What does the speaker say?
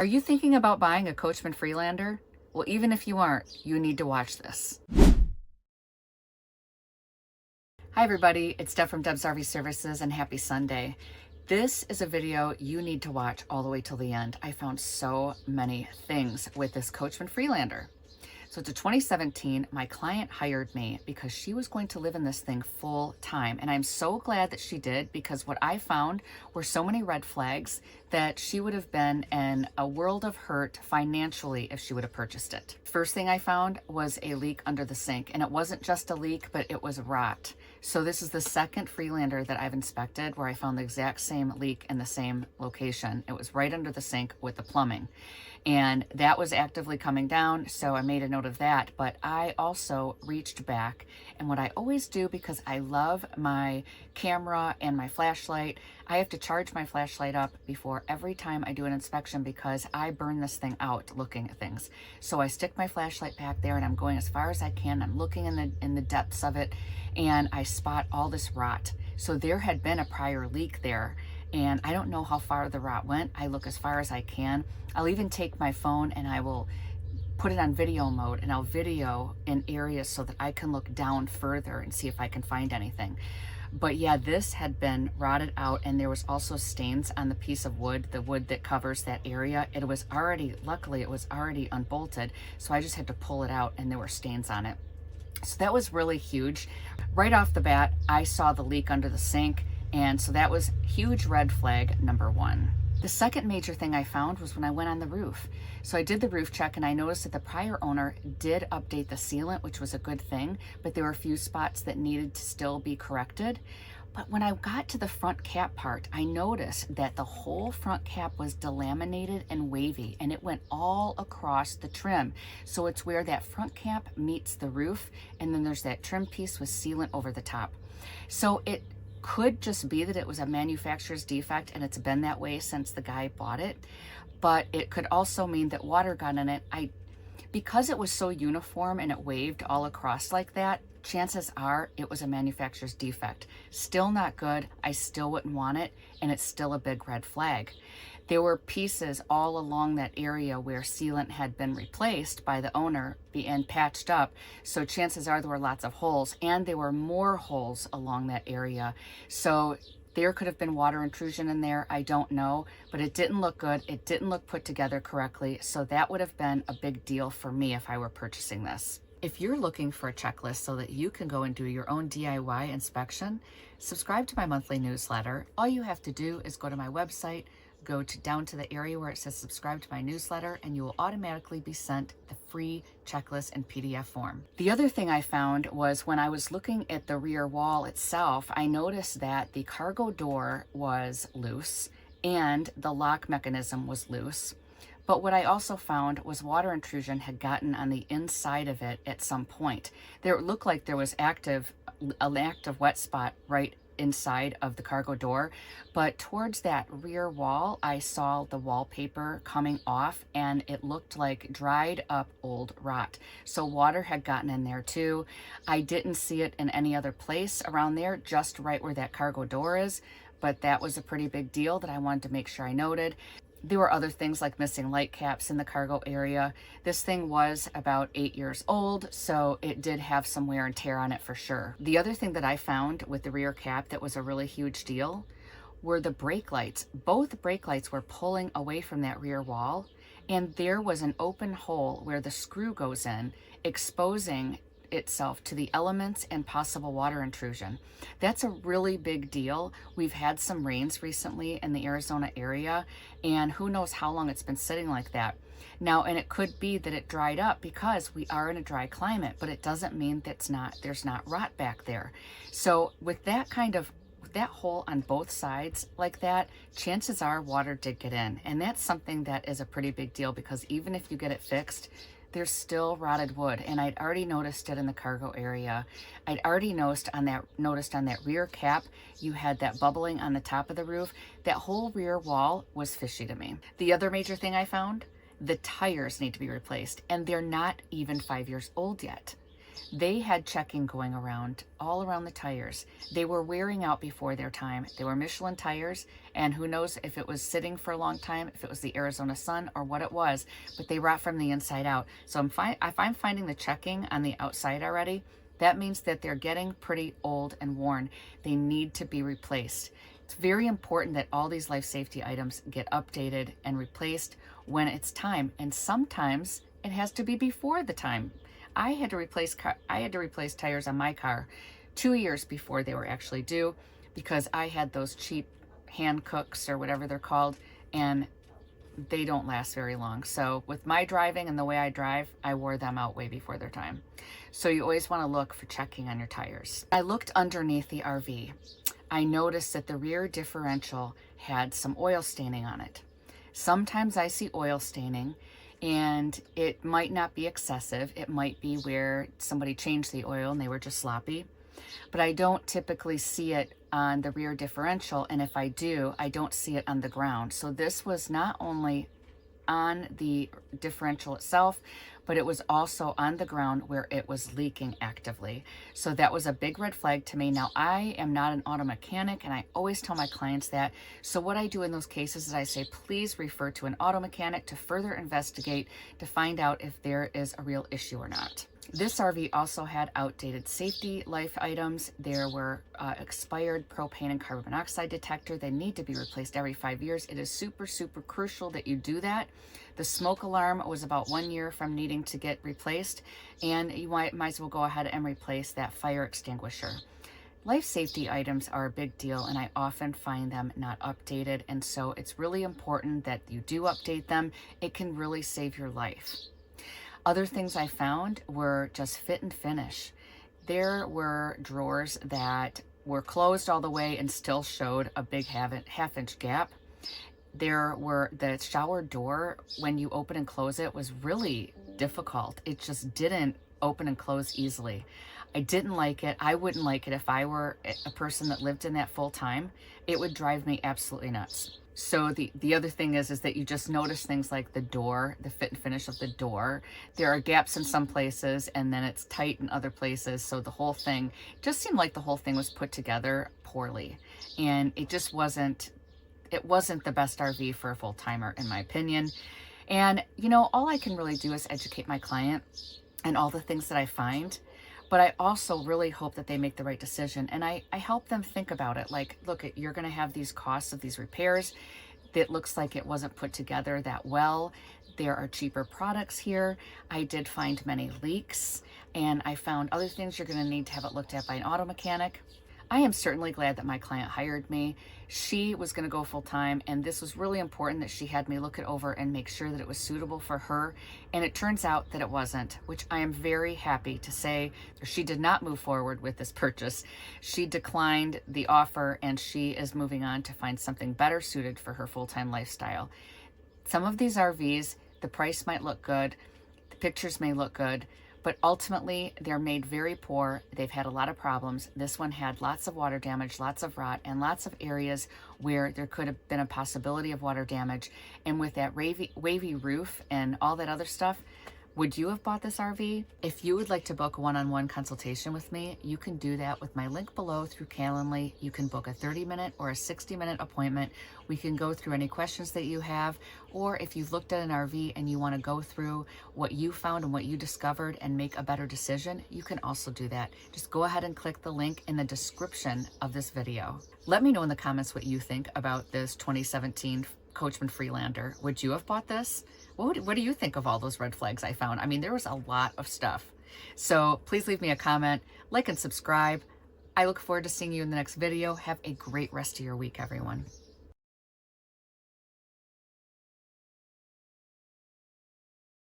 Are you thinking about buying a Coachman Freelander? Well, even if you aren't, you need to watch this. Hi everybody, it's Deb from Deb's RV Services and happy Sunday. This is a video you need to watch all the way till the end. I found so many things with this Coachman Freelander. So it's a 2017, my client hired me because she was going to live in this thing full time. And I'm so glad that she did, because what I found were so many red flags that she would have been in a world of hurt financially if she would have purchased it. First thing I found was a leak under the sink, and it wasn't just a leak, but it was rot. So this is the second Freelander that I've inspected where I found the exact same leak in the same location. It was right under the sink with the plumbing. And that was actively coming down, so I made a note of that. But I also reached back, and what I always do, because I love my camera and my flashlight, I have to charge my flashlight up before every time I do an inspection because I burn this thing out looking at things. So I stick my flashlight back there and I'm going as far as I can. I'm looking in the depths of it, and I spot all this rot. So there had been a prior leak there, and I don't know how far the rot went. I look as far as I can. I'll even take my phone and I will put it on video mode, and I'll video in areas so that I can look down further and see if I can find anything. But yeah, this had been rotted out, and there was also stains on the piece of wood, the wood that covers that area. It was already, luckily it was already unbolted, so I just had to pull it out and there were stains on it. So that was really huge. Right off the bat, I saw the leak under the sink, and so that was huge red flag number one. The second major thing I found was when I went on the roof. So I did the roof check, and I noticed that the prior owner did update the sealant, which was a good thing, but there were a few spots that needed to still be corrected. But when I got to the front cap part, I noticed that the whole front cap was delaminated and wavy, and it went all across the trim. So it's where that front cap meets the roof, and then there's that trim piece with sealant over the top. So it could just be that it was a manufacturer's defect and it's been that way since the guy bought it, but it could also mean that water got in it. Because it was so uniform and it waved all across like that, chances are it was a manufacturer's defect. Still not good. I still wouldn't want it, and it's still a big red flag. There were pieces all along that area where sealant had been replaced by the owner and patched up, so chances are there were lots of holes, and there were more holes along that area. So there could have been water intrusion in there. I don't know, but it didn't look good. It didn't look put together correctly, so that would have been a big deal for me if I were purchasing this. If you're looking for a checklist so that you can go and do your own DIY inspection, subscribe to my monthly newsletter. All you have to do is go to my website, go down to the area where it says subscribe to my newsletter, and you will automatically be sent the free checklist in PDF form. The other thing I found was when I was looking at the rear wall itself, I noticed that the cargo door was loose and the lock mechanism was loose. But what I also found was water intrusion had gotten on the inside of it at some point. There looked like there was an active wet spot right inside of the cargo door, but towards that rear wall, I saw the wallpaper coming off, and it looked like dried up old rot. So water had gotten in there too. I didn't see it in any other place around there, just right where that cargo door is, but that was a pretty big deal that I wanted to make sure I noted. There were other things like missing light caps in the cargo area. This thing was about 8 years old, so it did have some wear and tear on it for sure. The other thing that I found with the rear cap that was a really huge deal were the brake lights. Both brake lights were pulling away from that rear wall, and there was an open hole where the screw goes in, exposing itself to the elements and possible water intrusion. That's a really big deal. We've had some rains recently in the Arizona area, and who knows how long it's been sitting like that. Now, and it could be that it dried up because we are in a dry climate, but it doesn't mean that there's not rot back there. So with that hole on both sides like that, chances are water did get in. And that's something that is a pretty big deal, because even if you get it fixed, there's still rotted wood, and I'd already noticed it in the cargo area. I'd already noticed on that rear cap, you had that bubbling on the top of the roof. That whole rear wall was fishy to me. The other major thing I found, the tires need to be replaced, and they're not even 5 years old yet. They had checking going around all around the tires. They were wearing out before their time. They were Michelin tires, and who knows if it was sitting for a long time, if it was the Arizona sun or what it was, but they rot from the inside out. So if I'm finding the checking on the outside already, that means that they're getting pretty old and worn. They need to be replaced. It's very important that all these life safety items get updated and replaced when it's time. And sometimes it has to be before the time. I had to replace tires on my car 2 years before they were actually due, because I had those cheap hand cooks or whatever they're called, and they don't last very long. So with my driving and the way I drive, I wore them out way before their time. So you always want to look for checking on your tires. I looked underneath the RV. I noticed that the rear differential had some oil staining on it. Sometimes I see oil staining, and it might not be excessive. It might be where somebody changed the oil and they were just sloppy. But I don't typically see it on the rear differential, and if I do, I don't see it on the ground. So this was not only on the differential itself, but it was also on the ground where it was leaking actively. So that was a big red flag to me. Now, I am not an auto mechanic, and I always tell my clients that. So what I do in those cases is I say, please refer to an auto mechanic to further investigate to find out if there is a real issue or not. This RV also had outdated safety life items. There were expired propane and carbon monoxide detector. They need to be replaced every 5 years. It is super, super crucial that you do that. The smoke alarm was about 1 year from needing to get replaced, and you might as well go ahead and replace that fire extinguisher. Life safety items are a big deal, and I often find them not updated, and so it's really important that you do update them. It can really save your life. Other things I found were just fit and finish. There were drawers that were closed all the way and still showed a big half-inch gap. There were the shower door, when you open and close it, was really difficult. It just didn't open and close easily. I didn't like it. I wouldn't like it if I were a person that lived in that full time. It would drive me absolutely nuts. So the other thing is that you just notice things like the door, the fit and finish of the door. There are gaps in some places, and then it's tight in other places. So the whole thing just seemed like the whole thing was put together poorly, and it just wasn't the best RV for a full-timer, in my opinion. And you know, all I can really do is educate my client and all the things that I find. But I also really hope that they make the right decision. And I help them think about it. Like, look, you're going to have these costs of these repairs. That looks like it wasn't put together that well. There are cheaper products here. I did find many leaks, and I found other things you're going to need to have it looked at by an auto mechanic. I am certainly glad that my client hired me. She was going to go full time, and this was really important that she had me look it over and make sure that it was suitable for her. And it turns out that it wasn't, which I am very happy to say. She did not move forward with this purchase. She declined the offer, and she is moving on to find something better suited for her full-time lifestyle. Some of these RVs, the price might look good, the pictures may look good, but ultimately they're made very poor. They've had a lot of problems. This one had lots of water damage, lots of rot, and lots of areas where there could have been a possibility of water damage. And with that wavy roof and all that other stuff, would you have bought this RV? If you would like to book a one-on-one consultation with me, you can do that with my link below through Calendly. You can book a 30-minute or a 60-minute appointment. We can go through any questions that you have, or if you've looked at an RV and you want to go through what you found and what you discovered and make a better decision, you can also do that. Just go ahead and click the link in the description of this video. Let me know in the comments what you think about this 2017 Coachman Freelander. Would you have bought this? What do you think of all those red flags I found? I mean, there was a lot of stuff. So please leave me a comment, like and subscribe. I look forward to seeing you in the next video. Have a great rest of your week, everyone.